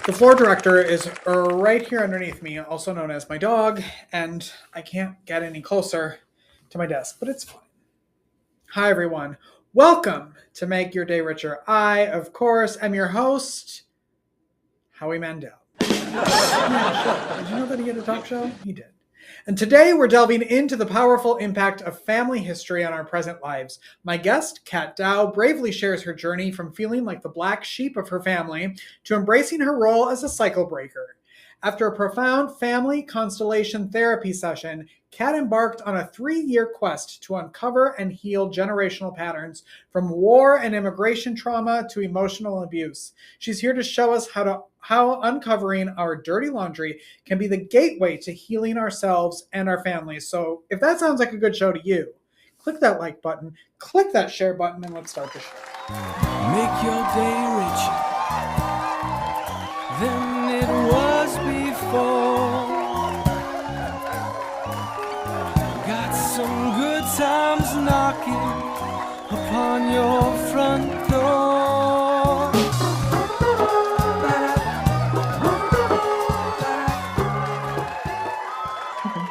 The floor director is right here underneath me, also known as my dog, and I can't get any closer to my desk, but it's fine. Hi, everyone. Welcome to Make Your Day Richer. I, of course, am your host, Howie Mandel. Did you know that he had a talk show? He did. And today we're delving into the powerful impact of family history on our present lives. My guest, Kat Daou, bravely shares her journey from feeling like the black sheep of her family to embracing her role as a cycle breaker. After a profound family constellation therapy session, Kat embarked on a 3-year quest to uncover and heal generational patterns from war and immigration trauma to emotional abuse. She's here to show us how uncovering our dirty laundry can be the gateway to healing ourselves and our families. So if that sounds like a good show to you, click that like button, click that share button, and let's start the show. Make your day richer than it was before. Got some good times knocking upon your front door.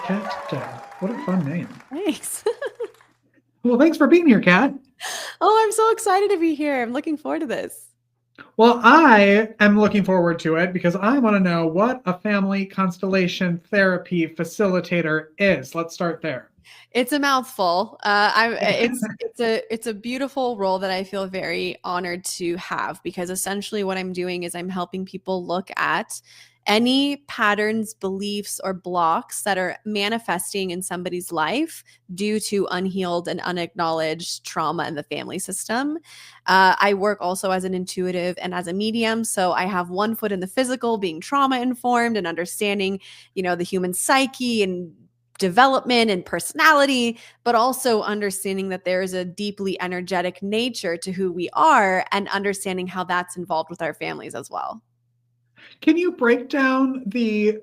Kat Daou. What a fun name. Thanks. Well, thanks for being here, Kat. Oh, I'm so excited to be here. I'm looking forward to this. Well, I am looking forward to it because I want to know what a family constellation therapy facilitator is. Let's start there. It's a mouthful. It's a beautiful role that I feel very honored to have, because essentially what I'm doing is I'm helping people look at any patterns, beliefs, or blocks that are manifesting in somebody's life due to unhealed and unacknowledged trauma in the family system. I work also as an intuitive and as a medium. So I have one foot in the physical, being trauma informed and understanding, the human psyche and development and personality, but also understanding that there is a deeply energetic nature to who we are and understanding how that's involved with our families as well. Can you break down the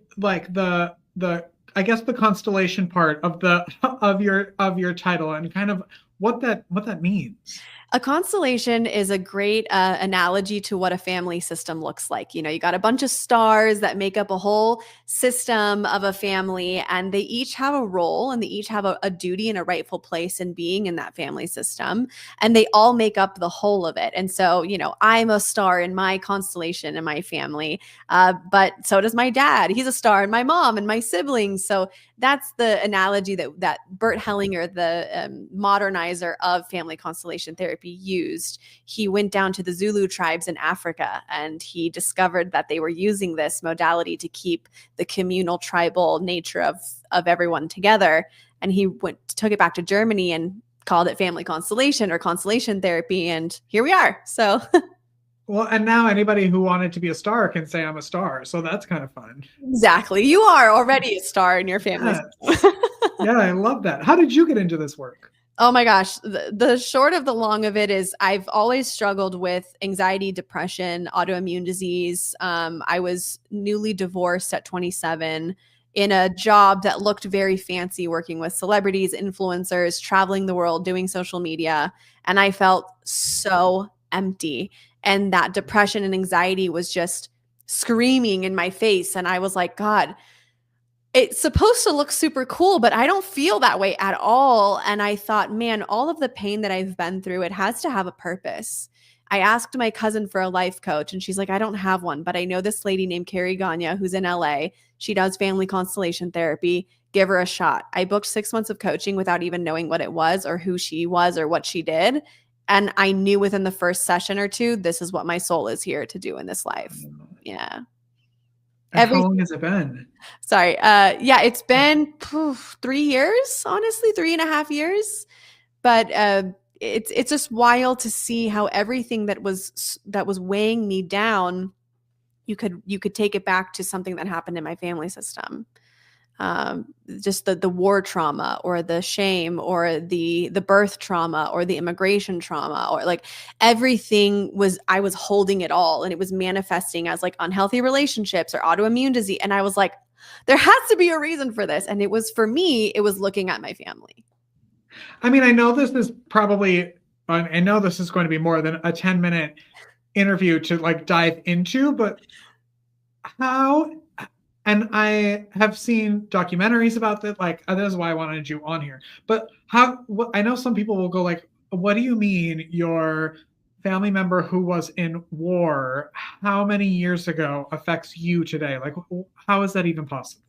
I guess the constellation part of your title and kind of what that means? A constellation is a great analogy to what a family system looks like. You got a bunch of stars that make up a whole system of a family, and they each have a role and they each have a duty and a rightful place in being in that family system. And they all make up the whole of it. And so, I'm a star in my constellation in my family, but so does my dad. He's a star, and my mom and my siblings. So that's the analogy that Bert Hellinger, the modernizer of family constellation therapy, used. He went down to the Zulu tribes in Africa, and he discovered that they were using this modality to keep the communal tribal nature of everyone together. And he took it back to Germany and called it family constellation or constellation therapy. And here we are. So well, and now anybody who wanted to be a star can say I'm a star. So that's kind of fun. Exactly. You are already a star in your family. Yes. Yeah, I love that. How did you get into this work? Oh my gosh. The short of the long of it is I've always struggled with anxiety, depression, autoimmune disease. I was newly divorced at 27 in a job that looked very fancy, working with celebrities, influencers, traveling the world, doing social media. And I felt so empty. And that depression and anxiety was just screaming in my face. And I was like, God, it's supposed to look super cool, but I don't feel that way at all. And I thought, man, all of the pain that I've been through, it has to have a purpose. I asked my cousin for a life coach, and she's like, I don't have one, but I know this lady named Carrie Gagne who's in LA. She does family constellation therapy. Give her a shot. I booked 6 months of coaching without even knowing what it was or who she was or what she did. And I knew within the first session or two, this is what my soul is here to do in this life. Yeah. How long has it been? Sorry. It's been 3 years, honestly, 3.5 years. But it's just wild to see how everything that was weighing me down, you could take it back to something that happened in my family system. Just the war trauma or the shame or the birth trauma or the immigration trauma, or like everything I was holding it all, and it was manifesting as like unhealthy relationships or autoimmune disease. And I was like, there has to be a reason for this. And it was, for me, it was looking at my family. I mean, I know this is probably, I know this is going to be more than a 10-minute interview to like dive into, but how, and I have seen documentaries about that. Like, that is why I wanted you on here. But I know some people will go like, what do you mean your family member who was in war how many years ago affects you today? Like, how is that even possible?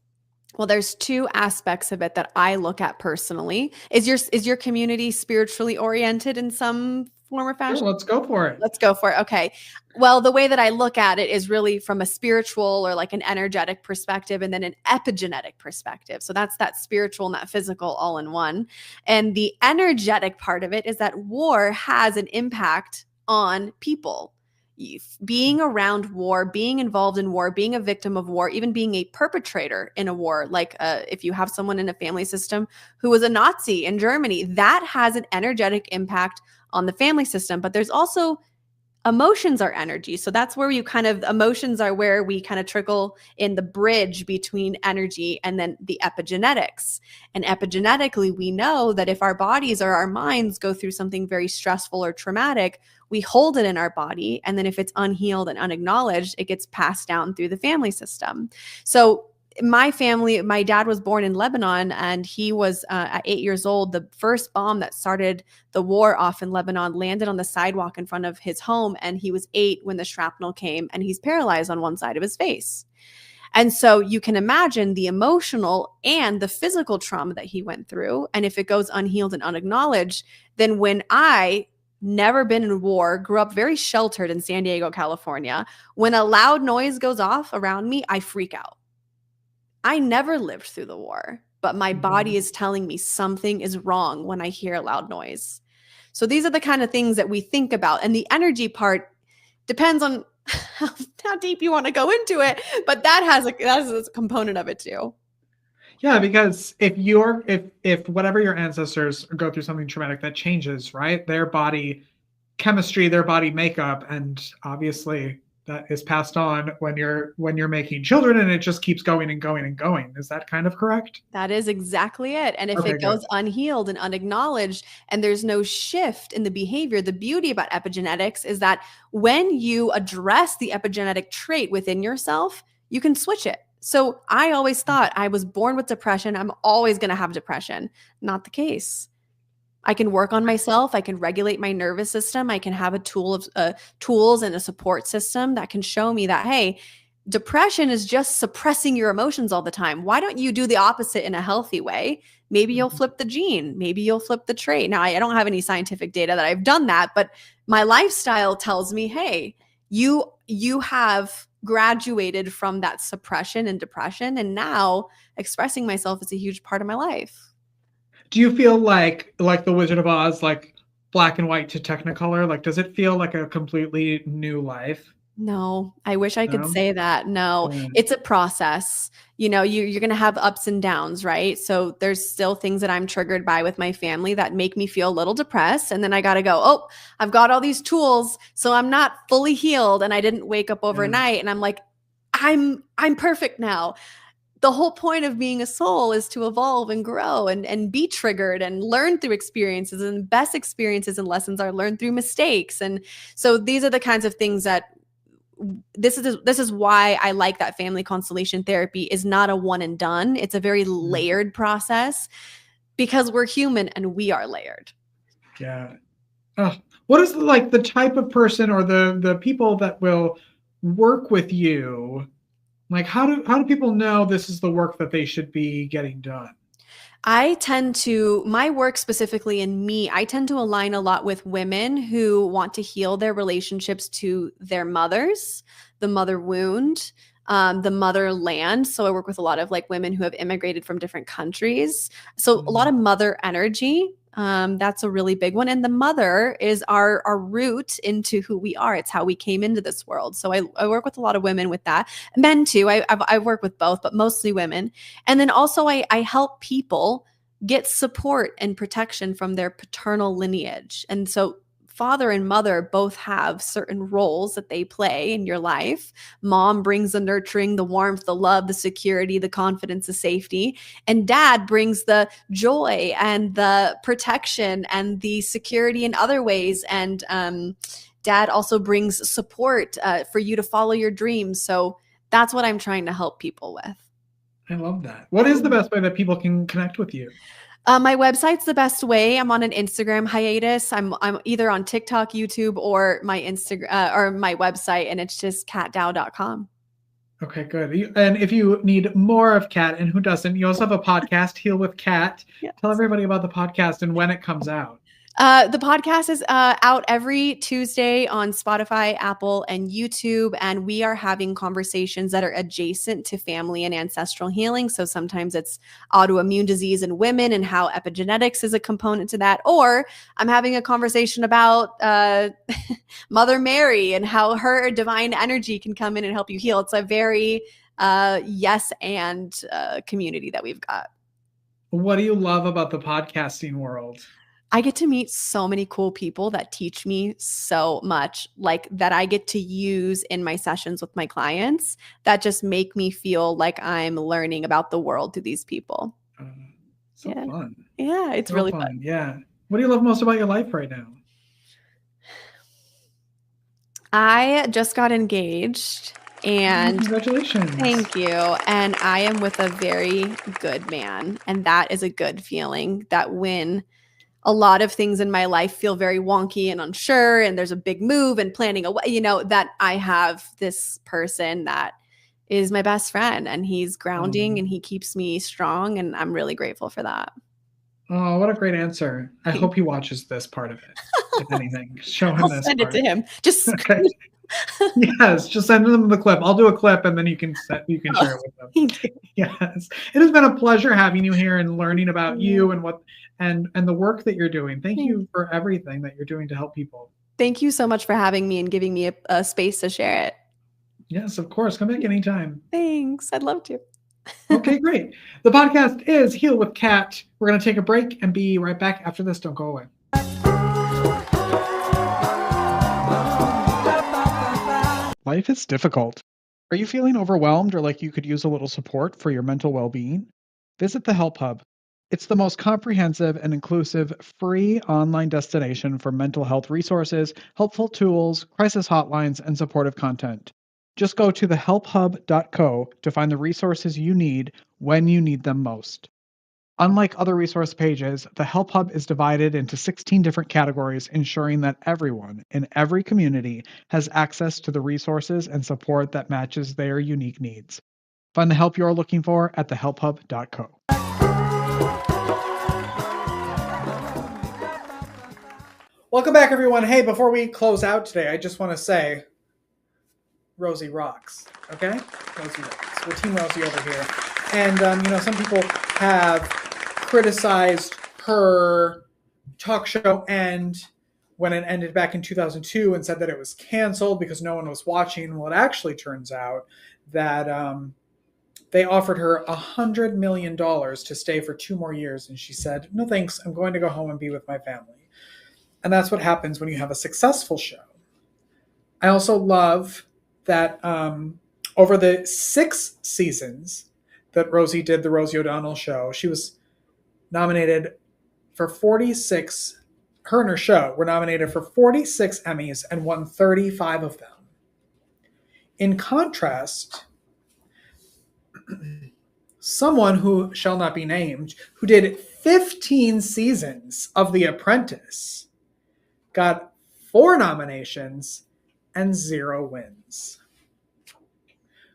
Well, there's two aspects of it that I look at personally. Is your community spiritually oriented in some form or Sure, fashion? let's go for it. Let's go for it. Okay. Well, the way that I look at it is really from a spiritual or like an energetic perspective and then an epigenetic perspective. So that's that spiritual and that physical all in one. And the energetic part of it is that war has an impact on people. Being around war, being involved in war, being a victim of war, even being a perpetrator in a war, like if you have someone in a family system who was a Nazi in Germany, that has an energetic impact on the family system. But there's also emotions are energy. So that's where emotions are where we kind of trickle in the bridge between energy and then the epigenetics. And epigenetically, we know that if our bodies or our minds go through something very stressful or traumatic, we hold it in our body. And then if it's unhealed and unacknowledged, it gets passed down through the family system. So my family, my dad was born in Lebanon, and he was at 8 years old. The first bomb that started the war off in Lebanon landed on the sidewalk in front of his home, and he was 8 when the shrapnel came, and he's paralyzed on one side of his face. And so you can imagine the emotional and the physical trauma that he went through. And if it goes unhealed and unacknowledged, then when I never been in war, grew up very sheltered in San Diego, California, when a loud noise goes off around me, I freak out. I never lived through the war, but my body is telling me something is wrong when I hear a loud noise. So these are the kind of things that we think about. And the energy part depends on how deep you want to go into it, but that has a component of it too. Yeah, because if whatever your ancestors go through something traumatic, that changes, right? Their body chemistry, their body makeup, and obviously that is passed on when you're making children, and it just keeps going and going and going. Is that kind of correct? That is exactly it. And if Okay, it good. goes unhealed and unacknowledged and there's no shift in the behavior, the beauty about epigenetics is that when you address the epigenetic trait within yourself, you can switch it. So I always thought I was born with depression. I'm always going to have depression. Not the case. I can work on myself. I can regulate my nervous system. I can have a tool of tools and a support system that can show me that, hey, depression is just suppressing your emotions all the time. Why don't you do the opposite in a healthy way? Maybe you'll flip the gene. Maybe you'll flip the trait. Now, I don't have any scientific data that I've done that, but my lifestyle tells me, hey, you have graduated from that suppression and depression, and now expressing myself is a huge part of my life. Do you feel like the Wizard of Oz, like black and white to Technicolor? Like, does it feel like a completely new life? No, I wish I could No. say that. No, Mm. it's a process. You're going to have ups and downs, right? So there's still things that I'm triggered by with my family that make me feel a little depressed. And then I got to go, oh, I've got all these tools. So I'm not fully healed. And I didn't wake up Yeah. overnight. And I'm like, I'm perfect now. The whole point of being a soul is to evolve and grow and be triggered and learn through experiences, and best experiences and lessons are learned through mistakes. And so these are the kinds of things that this is why I like that family constellation therapy is not a one and done. It's a very layered process because we're human and we are layered. Yeah. What is like the type of person or the people that will work with you? Like, how do people know this is the work that they should be getting done? My work specifically in me, I tend to align a lot with women who want to heal their relationships to their mothers, the mother wound, the motherland. So I work with a lot of like women who have immigrated from different countries. So a lot of mother energy. That's a really big one. And the mother is our root into who we are. It's how we came into this world. So I work with a lot of women with that. Men too. I work with both, but mostly women. And then also I help people get support and protection from their paternal lineage. And so father and mother both have certain roles that they play in your life. Mom brings the nurturing, the warmth, the love, the security, the confidence, the safety. And dad brings the joy and the protection and the security in other ways. And dad also brings support for you to follow your dreams. So that's what I'm trying to help people with. I love that. What is the best way that people can connect with you? My website's the best way. I'm on an Instagram hiatus. I'm either on TikTok, YouTube, or my Instagram or my website, and it's just katdaou.com. Okay, good. And if you need more of Kat, and who doesn't, you also have a podcast, Heal with Kat. Yes. Tell everybody about the podcast and when it comes out. The podcast is out every Tuesday on Spotify, Apple, and YouTube, and we are having conversations that are adjacent to family and ancestral healing. So sometimes it's autoimmune disease in women and how epigenetics is a component to that. Or I'm having a conversation about Mother Mary and how her divine energy can come in and help you heal. It's a very yes and community that we've got. What do you love about the podcasting world? I get to meet so many cool people that teach me so much, like that I get to use in my sessions with my clients that just make me feel like I'm learning about the world through these people. Fun. Yeah, it's really fun. Yeah. What do you love most about your life right now? I just got engaged and congratulations. Thank you. And I am with a very good man. And that is a good feeling that when a lot of things in my life feel very wonky and unsure, and there's a big move and planning away, that I have this person that is my best friend, and he's grounding and he keeps me strong. And I'm really grateful for that. Oh, what a great answer. I hope he watches this part of it. If anything, show him I'll this send part. it to him. Just okay. Yes, just send them the clip. I'll do a clip and then you can share it with them. Thank you. Yes. It has been a pleasure having you here and learning about you and what and the work that you're doing. Thank you for everything that you're doing to help people. Thank you so much for having me and giving me a space to share it. Yes, of course. Come back anytime. Thanks. I'd love to. Okay, great. The podcast is Heal with Kat. We're going to take a break and be right back after this. Don't go away. Life is difficult. Are you feeling overwhelmed or like you could use a little support for your mental well-being? Visit the Help Hub. It's the most comprehensive and inclusive free online destination for mental health resources, helpful tools, crisis hotlines, and supportive content. Just go to thehelphub.co to find the resources you need when you need them most. Unlike other resource pages, the Help Hub is divided into 16 different categories, ensuring that everyone in every community has access to the resources and support that matches their unique needs. Find the help you're looking for at thehelphub.co. Welcome back, everyone. Hey, before we close out today, I just want to say, Rosie rocks, okay? Rosie rocks. We're Team Rosie over here. And, some people have criticized her talk show end when it ended back in 2002 and said that it was canceled because no one was watching. Well, it actually turns out that they offered her $100 million to stay for 2 more years. And she said, no, thanks. I'm going to go home and be with my family. And that's what happens when you have a successful show. I also love that over the 6 seasons that Rosie did the Rosie O'Donnell show, she was nominated for 46, her and her show were nominated for 46 Emmys and won 35 of them. In contrast, someone who shall not be named, who did 15 seasons of The Apprentice, got 4 nominations and 0 wins.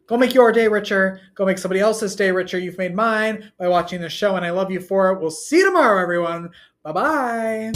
Go make your day richer. Go make somebody else's day richer. You've made mine by watching this show, and I love you for it. We'll see you tomorrow, everyone. Bye-bye.